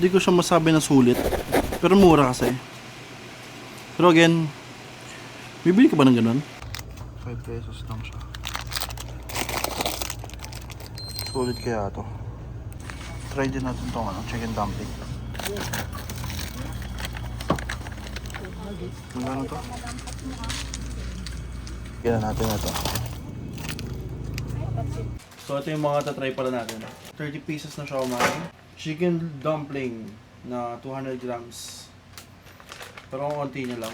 Hindi ko siya masabi na sulit, pero mura kasi. Pero again, bibili ka ba ng ganun? 5 pesos lang siya. Sulit kaya to. Try din natin itong chicken dumpling. Magkano to? Kailan natin ito. So ito yung mga tatry pala natin. 30 pieces na siomai. Chicken dumpling na 200 grams. Pero ang konti niya lang.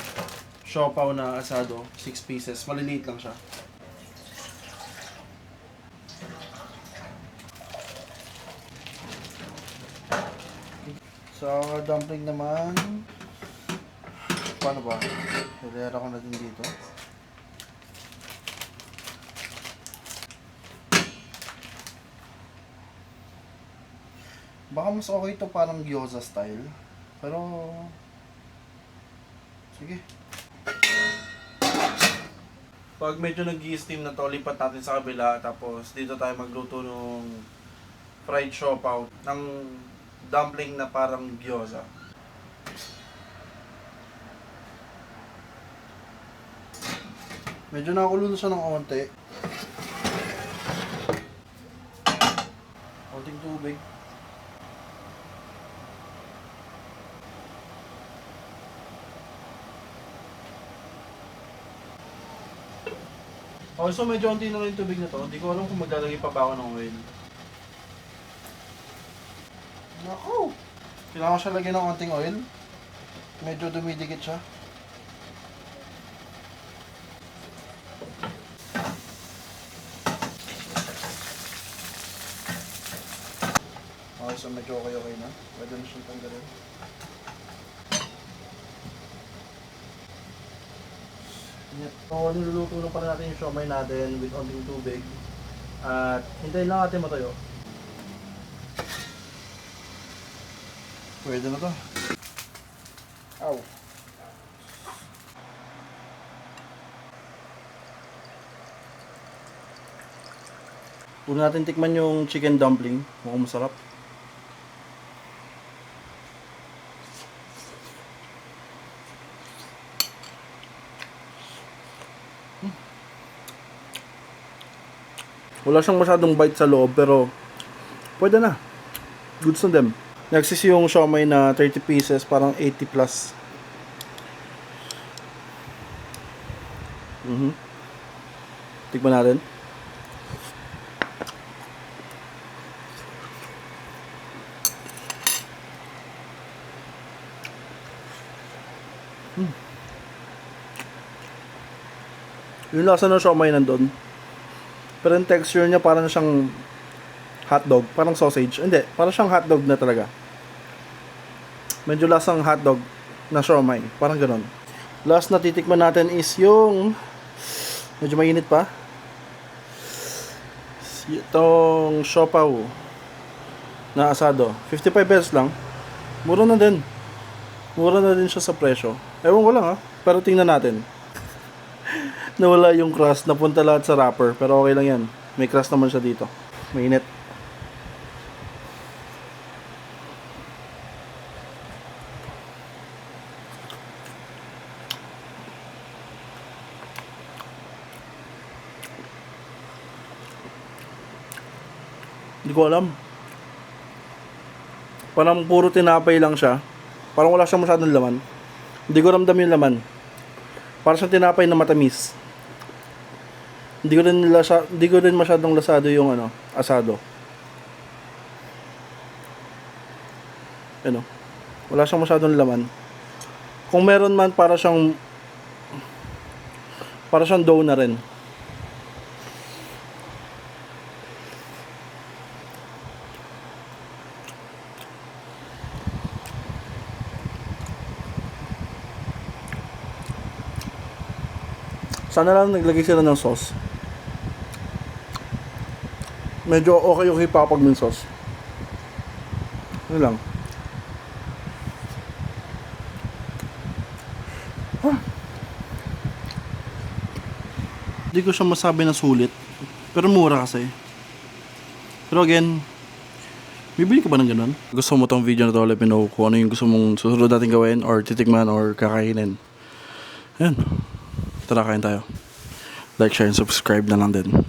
Siopaw na asado, 6 pieces. Maliliit lang siya. Sa dumpling naman, paano ba? Hilera ko na din dito. Baka mas okay ito parang gyoza style. Pero sige. Pag medyo nag-i-steam na to, lipat natin sa kabila. Tapos dito tayo magluto ng fried siopaw ng dumpling na parang gyoza. Medyo nakakulo na siya ng konti. Konting tubig. Okay, so medyo konti na lang yung tubig na to. Hindi ko alam kung maglalagay pa ba ako ng oil. Naku! Kailangan ko siya lagyan ng konting oil. Medyo dumidikit siya. Okay, so medyo okay na. Pwede na siyang tanggalin. So, niluluto na pala natin yung siomai natin with onting tubig. At hintayin lang natin matuyo. Pwede na to. Ow! Una natin tikman yung chicken dumpling. Mukhang masarap. Wala siyang masyadong bite sa loob pero pwede na. Goods na them. Next is yung siomai na 30 pieces, parang 80 plus. Tikman natin. Yung lasa ng siomai nandun. Pero yung texture niya parang siyang hotdog, parang sausage. Hindi, parang siyang hotdog na talaga. Medyo lasang hotdog na siomai, parang ganon. Last na titikman natin is yung medyo mainit pa. Itong siopaw na asado. 55 pesos lang. Mura na din. Mura na din siya sa presyo. Ewan ko lang pero tingnan natin. Nawala yung crust, napunta lahat sa wrapper, pero okay lang yan. May crust naman siya dito. Mainit. Hindi ko alam. Parang puro tinapay lang siya. Parang wala siyang masyadong laman. Hindi ko ramdam yung laman. Parang siyang tinapay na matamis. Hindi ko rin masyadong lasado yung asado. Wala siyang masyadong laman. Kung meron man, para siyang dough na rin. Sana lang naglagay sila ng sauce. Medyo okay pa pag may sauce. Yun lang. Hindi ko siya masabi na sulit, pero mura kasi. Pero again, Bibili ka ba ng ganun? Gusto mo tong video na to, let me know kung ano yung gusto mong susunod natin gawin or titikman or kakainin. Ayan. Tara, kain tayo. Like, share, and subscribe na lang din.